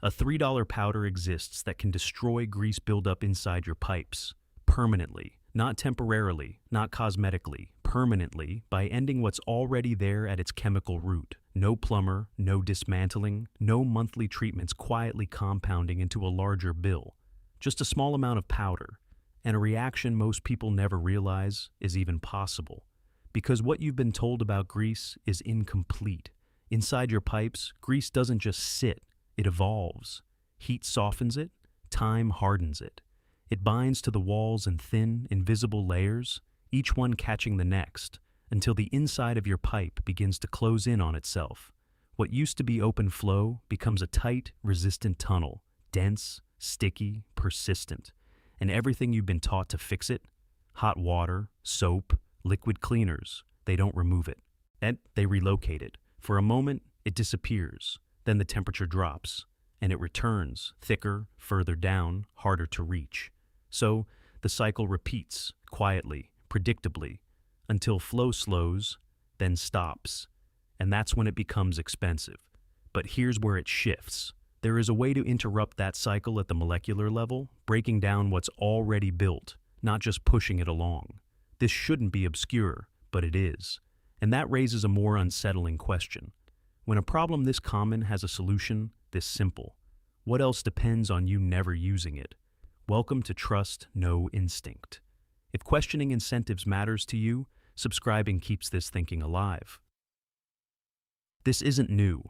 A $3 powder exists that can destroy grease buildup inside your pipes, permanently, not temporarily, not cosmetically, permanently, by ending what's already there at its chemical root. No plumber, no dismantling, no monthly treatments quietly compounding into a larger bill. Just a small amount of powder, and a reaction most people never realize is even possible. Because what you've been told about grease is incomplete. Inside your pipes, grease doesn't just sit, it evolves. Heat softens it, time hardens it. It binds to the walls in thin, invisible layers, each one catching the next, until the inside of your pipe begins to close in on itself. What used to be open flow becomes a tight, resistant tunnel, dense, sticky, persistent. And everything you've been taught to fix it, hot water, soap, liquid cleaners, they don't remove it. And they relocate it. For a moment, it disappears. Then the temperature drops, and it returns, thicker, further down, harder to reach. So the cycle repeats, quietly, predictably, until flow slows, then stops. And that's when it becomes expensive. But here's where it shifts. There is a way to interrupt that cycle at the molecular level, breaking down what's already built, not just pushing it along. This shouldn't be obscure, but it is. And that raises a more unsettling question. When a problem this common has a solution this simple, what else depends on you never using it? Welcome to Trust No Instinct. If questioning incentives matters to you, subscribing keeps this thinking alive. This isn't new.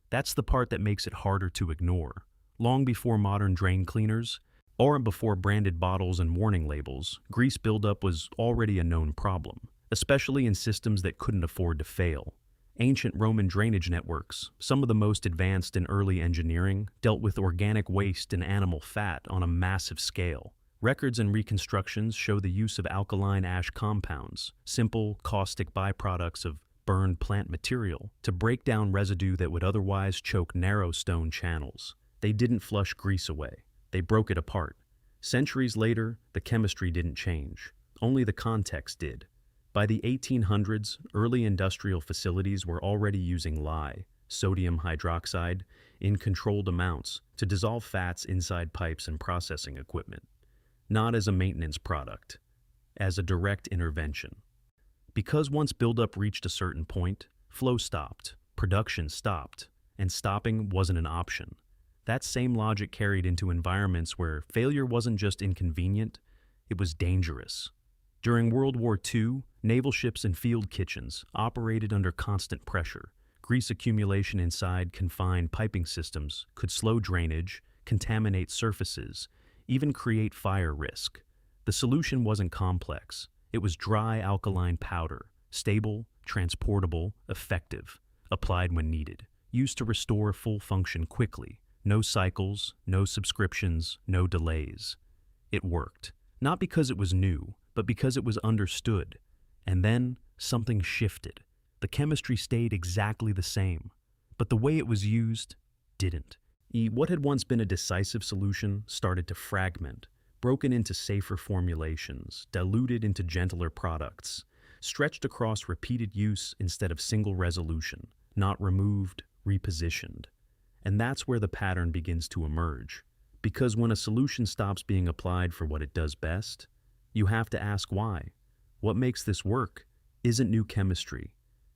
That's the part that makes it harder to ignore. Long before modern drain cleaners, or before branded bottles and warning labels, grease buildup was already a known problem, especially in systems that couldn't afford to fail. Ancient Roman drainage networks, some of the most advanced in early engineering, dealt with organic waste and animal fat on a massive scale. Records and reconstructions show the use of alkaline ash compounds, simple, caustic byproducts of burned plant material, to break down residue that would otherwise choke narrow stone channels. They didn't flush grease away. They broke it apart. Centuries later, the chemistry didn't change. Only the context did. By the 1800s, early industrial facilities were already using lye, sodium hydroxide, in controlled amounts to dissolve fats inside pipes and processing equipment. Not as a maintenance product, as a direct intervention. Because once buildup reached a certain point, flow stopped, production stopped, and stopping wasn't an option. That same logic carried into environments where failure wasn't just inconvenient, it was dangerous. During World War II, naval ships and field kitchens operated under constant pressure. Grease accumulation inside confined piping systems could slow drainage, contaminate surfaces, even create fire risk. The solution wasn't complex. It was dry alkaline powder, stable, transportable, effective, applied when needed, used to restore full function quickly. No cycles, no subscriptions, no delays. It worked. Not because it was new, but because it was understood. And then something shifted. The chemistry stayed exactly the same, but the way it was used didn't. What had once been a decisive solution started to fragment, broken into safer formulations, diluted into gentler products, stretched across repeated use instead of single resolution, not removed, repositioned. And that's where the pattern begins to emerge. Because when a solution stops being applied for what it does best, you have to ask why. What makes this work isn't new chemistry.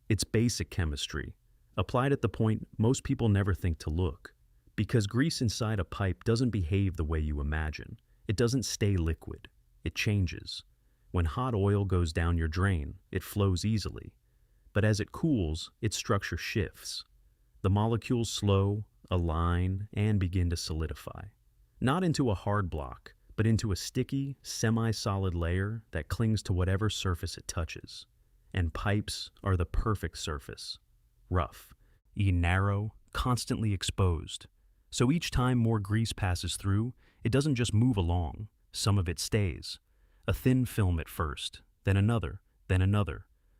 It's basic chemistry, applied at the point most people never think to look. Because grease inside a pipe doesn't behave the way you imagine. It doesn't stay liquid. It changes. When hot oil goes down your drain, it flows easily. But as it cools, its structure shifts. The molecules slow, align, and begin to solidify. Not into a hard block, but into a sticky, semi-solid layer that clings to whatever surface it touches. And pipes are the perfect surface. Rough, narrow, constantly exposed. So each time more grease passes through, it doesn't just move along. Some of it stays. A thin film at first, then another,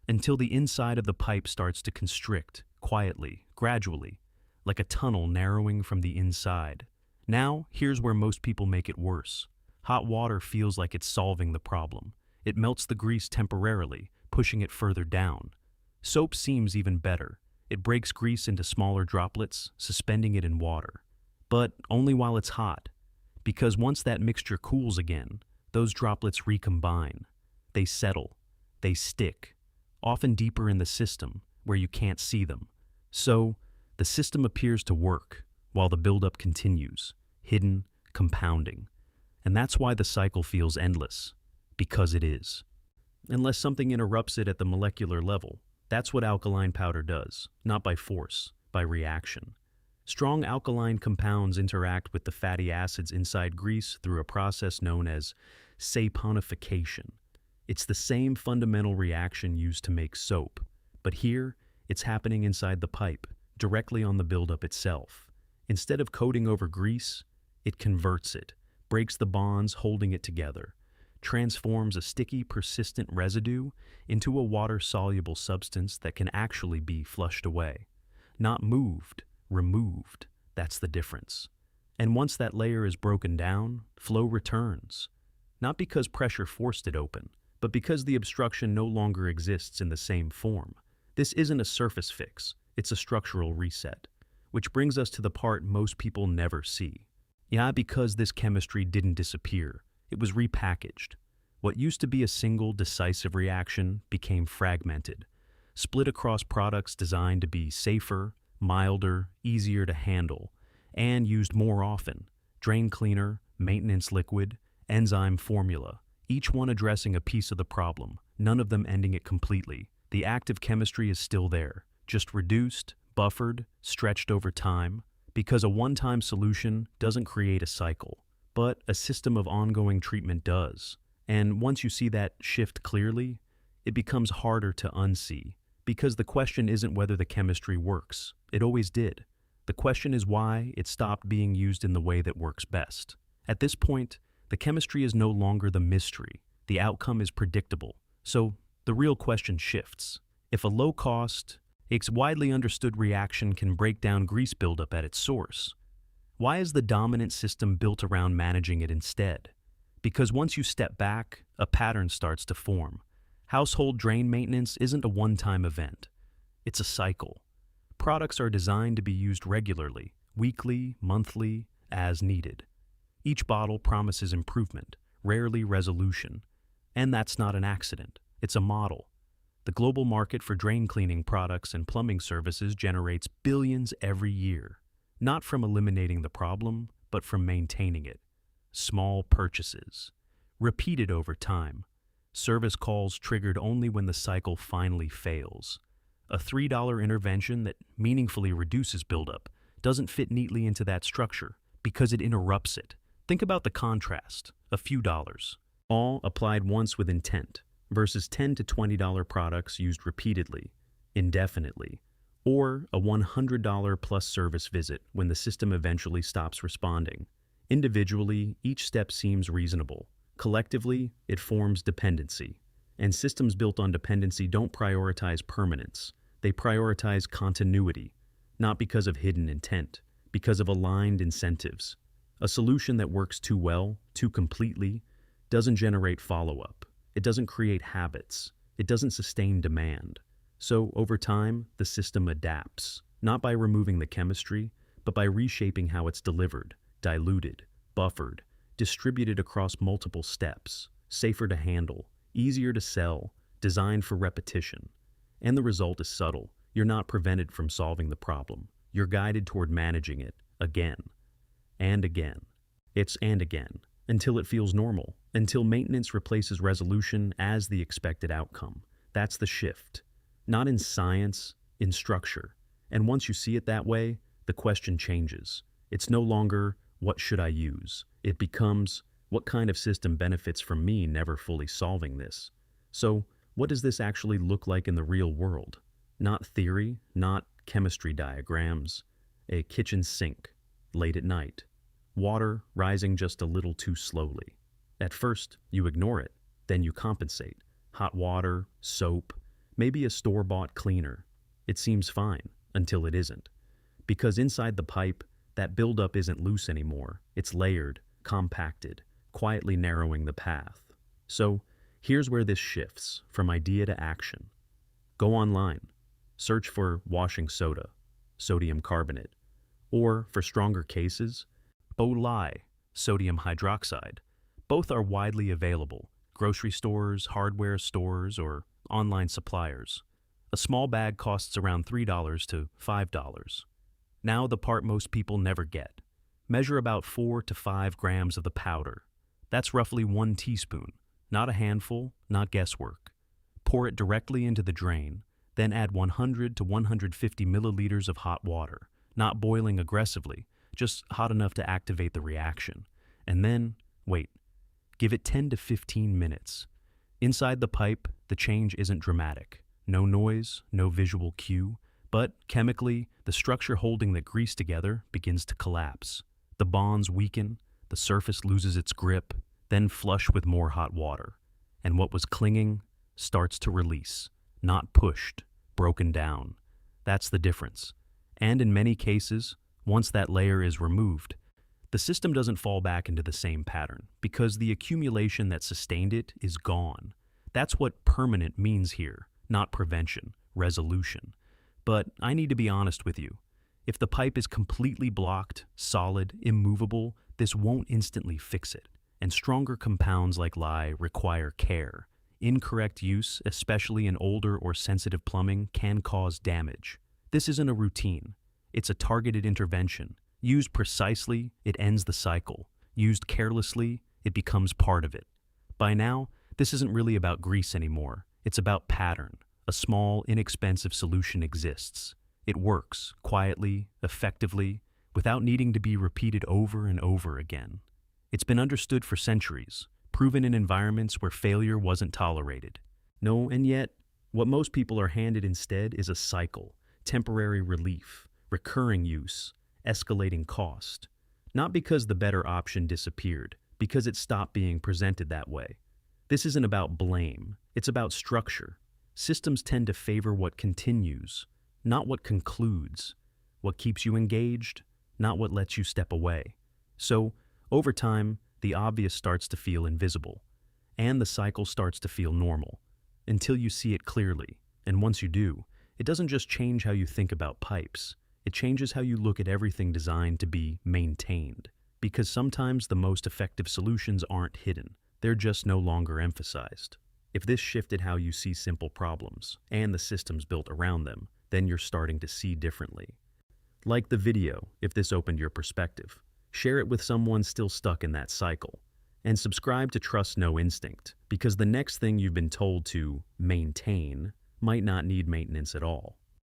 until the inside of the pipe starts to constrict, quietly, gradually, like a tunnel narrowing from the inside. Now, here's where most people make it worse. Hot water feels like it's solving the problem. It melts the grease temporarily, pushing it further down. Soap seems even better. It breaks grease into smaller droplets, suspending it in water. but only while it's hot, because once that mixture cools again, those droplets recombine. They settle, they stick, often deeper in the system where you can't see them. So, the system appears to work while the buildup continues, hidden, compounding. And that's why the cycle feels endless, because it is. Unless something interrupts it at the molecular level. That's what alkaline powder does, not by force, by reaction. Strong alkaline compounds interact with the fatty acids inside grease through a process known as saponification. It's the same fundamental reaction used to make soap, but here, it's happening inside the pipe, directly on the buildup itself. Instead of coating over grease, it converts it, breaks the bonds holding it together, transforms a sticky, persistent residue into a water-soluble substance that can actually be flushed away. Not moved, removed. That's the difference. And once that layer is broken down, flow returns. Not because pressure forced it open, but because the obstruction no longer exists in the same form. This isn't a surface fix, it's a structural reset. Which brings us to the part most people never see. Yeah, because this chemistry didn't disappear. It was repackaged. What used to be a single, decisive reaction became fragmented, split across products designed to be safer, milder, easier to handle, and used more often. Drain cleaner, maintenance liquid, enzyme formula, each one addressing a piece of the problem, none of them ending it completely. The active chemistry is still there, just reduced, buffered, stretched over time, because a one-time solution doesn't create a cycle, but a system of ongoing treatment does. And once you see that shift clearly, it becomes harder to unsee, because the question isn't whether the chemistry works. It always did. The question is why it stopped being used in the way that works best. At this point, the chemistry is no longer the mystery. The outcome is predictable. So the real question shifts. If a low-cost, it's widely understood reaction can break down grease buildup at its source, why is the dominant system built around managing it instead? Because once you step back, a pattern starts to form. Household drain maintenance isn't a one-time event. It's a cycle. Products are designed to be used regularly, weekly, monthly, as needed. Each bottle promises improvement, rarely resolution. And that's not an accident. It's a model. The global market for drain cleaning products and plumbing services generates billions every year. Not from eliminating the problem, but from maintaining it. Small purchases, repeated over time. Service calls triggered only when the cycle finally fails. A $3 intervention that meaningfully reduces buildup doesn't fit neatly into that structure because it interrupts it. Think about the contrast, a few dollars, all applied once with intent, versus $10 to $20 products used repeatedly, indefinitely, or a $100 plus service visit when the system eventually stops responding. Individually, each step seems reasonable. Collectively, it forms dependency. And systems built on dependency don't prioritize permanence. They prioritize continuity, not because of hidden intent, because of aligned incentives. A solution that works too well, too completely, doesn't generate follow-up. It doesn't create habits. It doesn't sustain demand. So, over time, the system adapts, not by removing the chemistry, but by reshaping how it's delivered, diluted, buffered, distributed across multiple steps, safer to handle, easier to sell, designed for repetition. And the result is subtle. You're not prevented from solving the problem. You're guided toward managing it again and again. And again, until it feels normal, until maintenance replaces resolution as the expected outcome. That's the shift. Not in science, in structure. And once you see it that way, the question changes. It's no longer, what should I use? It becomes, what kind of system benefits from me never fully solving this? So, what does this actually look like in the real world? Not theory, not chemistry diagrams. A kitchen sink, late at night. Water rising just a little too slowly. At first, you ignore it, then you compensate. Hot water, soap, maybe a store-bought cleaner. It seems fine, until it isn't. Because inside the pipe, that buildup isn't loose anymore. It's layered, compacted, quietly narrowing the path. So, here's where this shifts, from idea to action. Go online. Search for washing soda, sodium carbonate, Or, for stronger cases, Buildup, sodium hydroxide. Both are widely available, grocery stores, hardware stores, or online suppliers. A small bag costs around $3 to $5. Now the part most people never get. Measure about 4 to 5 grams of the powder. That's roughly 1 teaspoon, not a handful, not guesswork. Pour it directly into the drain, then add 100 to 150 milliliters of hot water, not boiling aggressively, just hot enough to activate the reaction. And then, wait. Give it 10 to 15 minutes. Inside the pipe, the change isn't dramatic. No noise, no visual cue, but chemically, the structure holding the grease together begins to collapse. The bonds weaken, the surface loses its grip, then flush with more hot water. And what was clinging starts to release, not pushed, broken down. That's the difference. And in many cases, once that layer is removed, the system doesn't fall back into the same pattern because the accumulation that sustained it is gone. That's what permanent means here, not prevention, resolution. But I need to be honest with you. If the pipe is completely blocked, solid, immovable, this won't instantly fix it. And stronger compounds like lye require care. Incorrect use, especially in older or sensitive plumbing, can cause damage. This isn't a routine. It's a targeted intervention. Used precisely, it ends the cycle. Used carelessly, it becomes part of it. By now, this isn't really about grease anymore. It's about pattern. A small, inexpensive solution exists. It works, quietly, effectively, without needing to be repeated over and over again. It's been understood for centuries, proven in environments where failure wasn't tolerated. No, and yet, what most people are handed instead is a cycle, temporary relief, recurring use, escalating cost. Not because the better option disappeared, because it stopped being presented that way. This isn't about blame, it's about structure. Systems tend to favor what continues, not what concludes. What keeps you engaged, not what lets you step away. So, over time, the obvious starts to feel invisible, and the cycle starts to feel normal, until you see it clearly. And once you do, it doesn't just change how you think about pipes, it changes how you look at everything designed to be maintained. Because sometimes the most effective solutions aren't hidden, they're just no longer emphasized. If this shifted how you see simple problems, and the systems built around them, then you're starting to see differently. Like the video, if this opened your perspective. Share it with someone still stuck in that cycle. And subscribe to Trust No Instinct, because the next thing you've been told to maintain might not need maintenance at all.